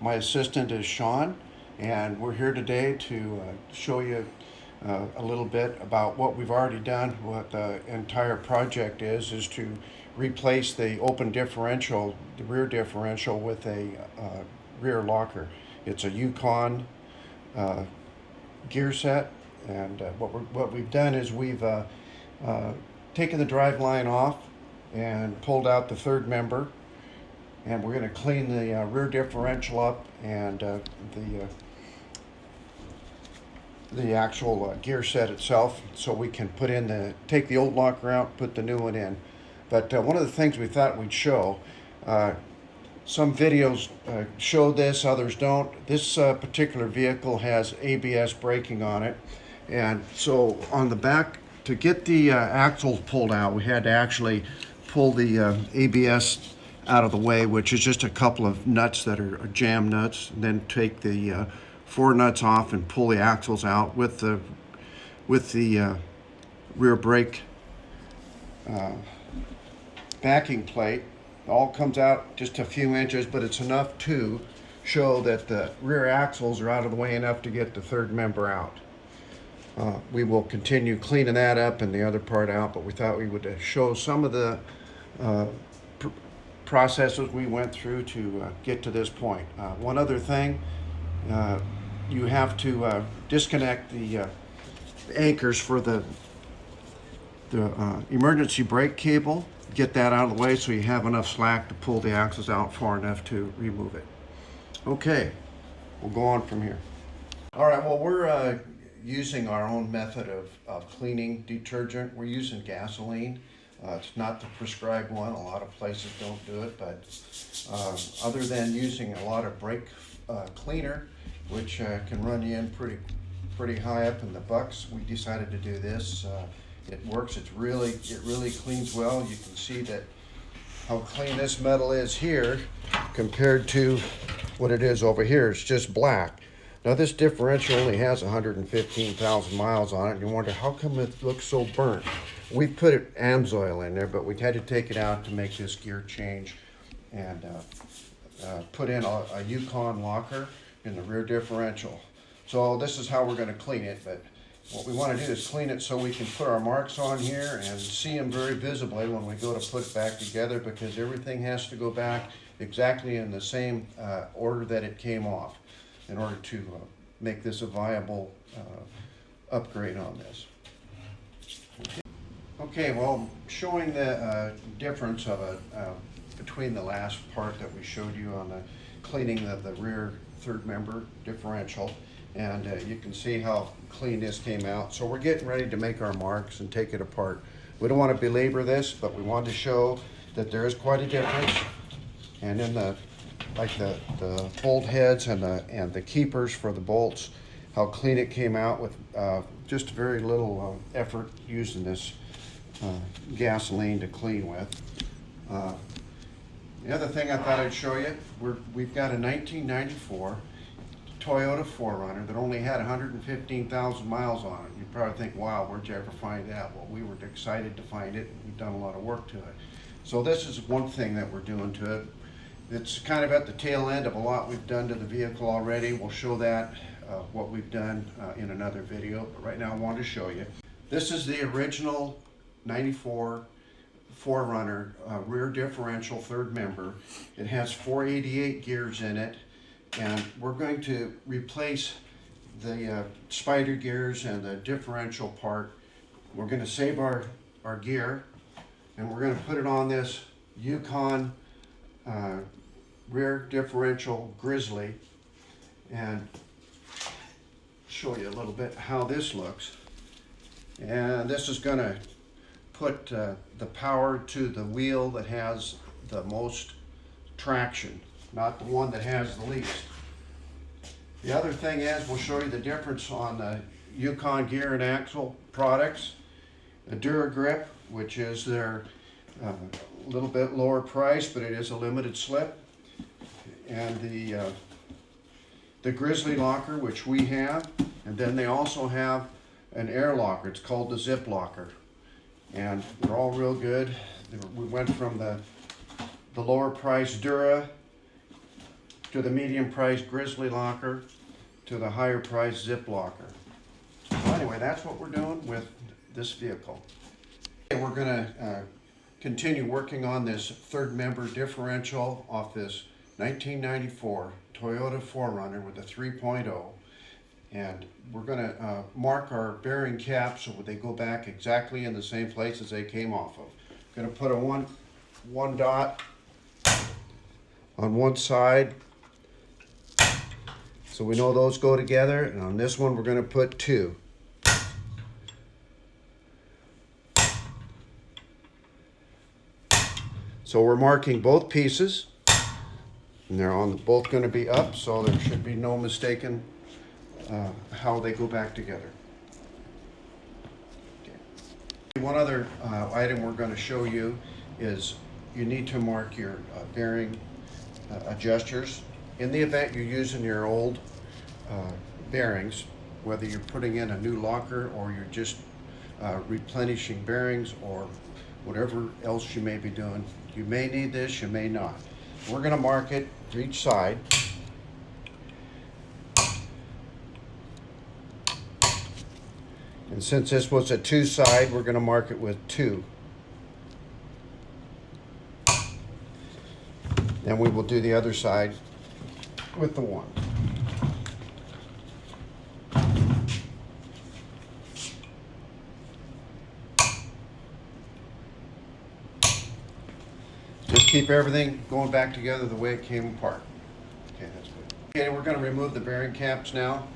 My assistant is Sean, and we're here today to show you a little bit about what we've already done. What the entire project is to replace the open differential, the rear differential, with a rear locker. It's a Yukon gear set, and what we've done is we've taken the drive line off and pulled out the third member, and we're going to clean the rear differential up and the actual gear set itself, so we can take the old locker out, put the new one in. But one of the things we thought we'd show, some videos show this, others don't. This particular vehicle has ABS braking on it, and so on the back, to get the axles pulled out, we had to actually pull the ABS out of the way, which is just a couple of nuts that are jam nuts, and then take the four nuts off and pull the axles out with the rear brake backing plate. It all comes out just a few inches, but it's enough to show that the rear axles are out of the way enough to get the third member out. We will continue cleaning that up and the other part out, but we thought we would show some of the processes we went through to get to this point. One other thing, you have to disconnect the anchors for the emergency brake cable. Get that out of the way so you have enough slack to pull the axles out far enough to remove it. Okay, we'll go on from here. All right, well, we're using our own method of cleaning detergent. We're using gasoline. It's not the prescribed one. A lot of places don't do it, but other than using a lot of brake cleaner, which can run you in pretty high up in the bucks, we decided to do this. It works. It really cleans well. You can see that how clean this metal is here compared to what it is over here. It's just black. Now this differential only has 115,000 miles on it, and you wonder how come it looks so burnt. We put AMSOIL in there, but we had to take it out to make this gear change and put in a Yukon locker in the rear differential. So this is how we're going to clean it, but what we want to do is clean it so we can put our marks on here and see them very visibly when we go to put it back together, because everything has to go back exactly in the same order that it came off in order to make this a viable upgrade on this. Okay, well, showing the difference of between the last part that we showed you on the cleaning of the rear third member differential, and you can see how clean this came out. So we're getting ready to make our marks and take it apart. We don't want to belabor this, but we want to show that there is quite a difference. And in the bolt heads and the keepers for the bolts, how clean it came out with just very little effort using this gasoline to clean with. The other thing I thought I'd show you, we've got a 1994 Toyota 4Runner that only had 115,000 miles on it. You'd probably think, wow, where'd you ever find that? Well, we were excited to find it, and we've done a lot of work to it. So this is one thing that we're doing to it. It's kind of at the tail end of a lot we've done to the vehicle already. We'll show that, what we've done in another video, but right now I wanted to show you. This is the original 94 4Runner rear differential third member. It has 488 gears in it, and we're going to replace the spider gears and the differential part. We're going to save our gear, and we're going to put it on this Yukon rear differential Grizzly, and show you a little bit how this looks. And this is going to put the power to the wheel that has the most traction, not the one that has the least. The other thing is, we'll show you the difference on the Yukon gear and axle products. The DuraGrip, which is their little bit lower price, but it is a limited slip, and the Grizzly locker, which we have, and then they also have an air locker. It's called the Zip Locker, and they're all real good. We went from the lower price Dura to the medium price Grizzly locker to the higher price Zip locker. So anyway, that's what we're doing with this vehicle. And we're gonna continue working on this third member differential off this 1994 Toyota 4Runner with a 3.0. And we're gonna mark our bearing caps so they go back exactly in the same place as they came off of. Gonna put a one dot on one side, so we know those go together, and on this one we're going to put 2. So we're marking both pieces, and they're both going to be up, so there should be no mistaking how they go back together. Okay. One other item we're going to show you is you need to mark your bearing adjusters. In the event you're using your old bearings, whether you're putting in a new locker or you're just replenishing bearings or whatever else you may be doing, you may need this, you may not. We're going to mark it for each side. And since this was a 2 side, we're going to mark it with 2. And we will do the other side with the 1. Just keep everything going back together the way it came apart. Okay, that's good. Okay, we're going to remove the bearing caps now.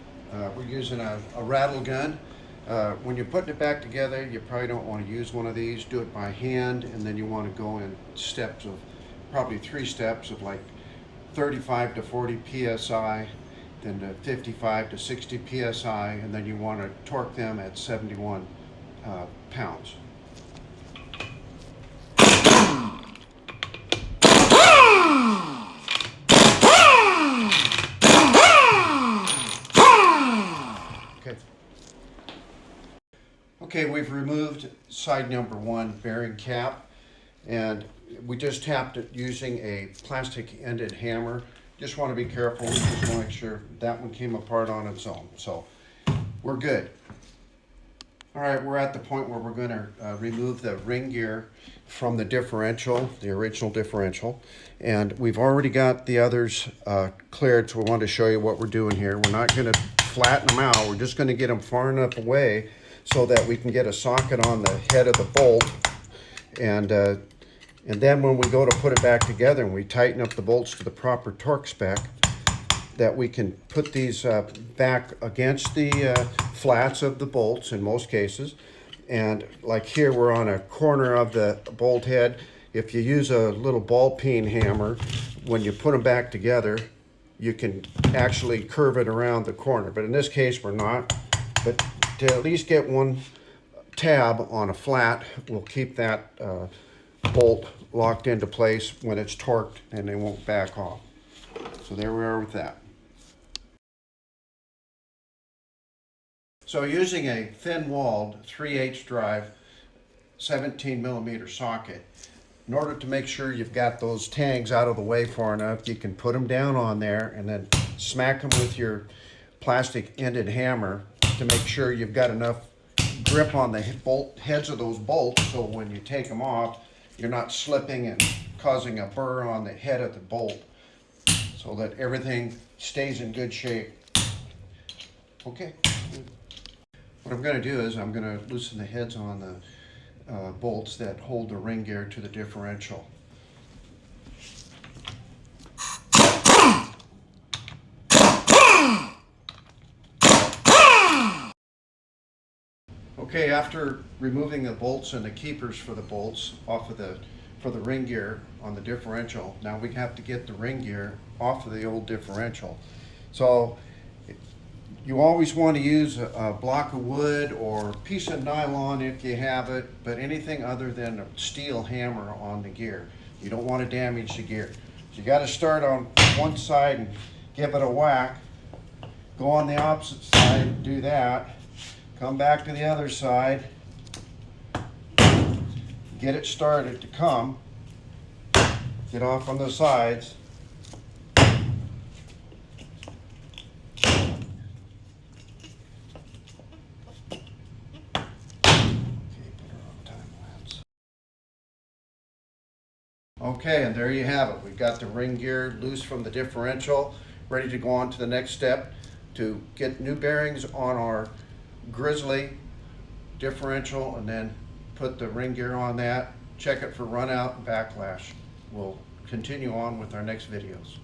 We're using a rattle gun. When you're putting it back together, you probably don't want to use one of these. Do it by hand, and then you want to go in steps of probably 3 steps of like 35 to 40 psi, then to 55 to 60 psi, and then you want to torque them at 71 pounds. Okay. Okay, we've removed side number 1 bearing cap, and we just tapped it using a plastic ended hammer. Just want to be careful, just want to make sure that one came apart on its own. So we're good. All right, we're at the point where we're going to remove the ring gear from the differential, the original differential. And we've already got the others cleared, so we want to show you what we're doing here. We're not going to flatten them out. We're just going to get them far enough away so that we can get a socket on the head of the bolt. And then when we go to put it back together and we tighten up the bolts to the proper torque spec, that we can put these back against the flats of the bolts in most cases. And like here, we're on a corner of the bolt head. If you use a little ball peen hammer, when you put them back together, you can actually curve it around the corner. But in this case, we're not. But to at least get one tab on a flat will keep that bolt locked into place when it's torqued, and they won't back off. So there we are with that. So using a thin-walled 3/8 drive 17mm socket, in order to make sure you've got those tangs out of the way far enough, you can put them down on there and then smack them with your plastic ended hammer to make sure you've got enough grip on the bolt heads of those bolts, so when you take them off, you're not slipping and causing a burr on the head of the bolt, so that everything stays in good shape. Okay. What I'm going to do is I'm going to loosen the heads on the bolts that hold the ring gear to the differential. Okay, after removing the bolts and the keepers for the bolts off of for the ring gear on the differential, now we have to get the ring gear off of the old differential. So you always want to use a block of wood or a piece of nylon if you have it, but anything other than a steel hammer on the gear. You don't want to damage the gear. So you got to start on one side and give it a whack. Go on the opposite side and do that. Come back to the other side. Get it started to come. Get off on the sides. Okay, and there you have it. We've got the ring gear loose from the differential, ready to go on to the next step to get new bearings on our Grizzly differential, and then put the ring gear on that, check it for run out and backlash. We'll continue on with our next videos.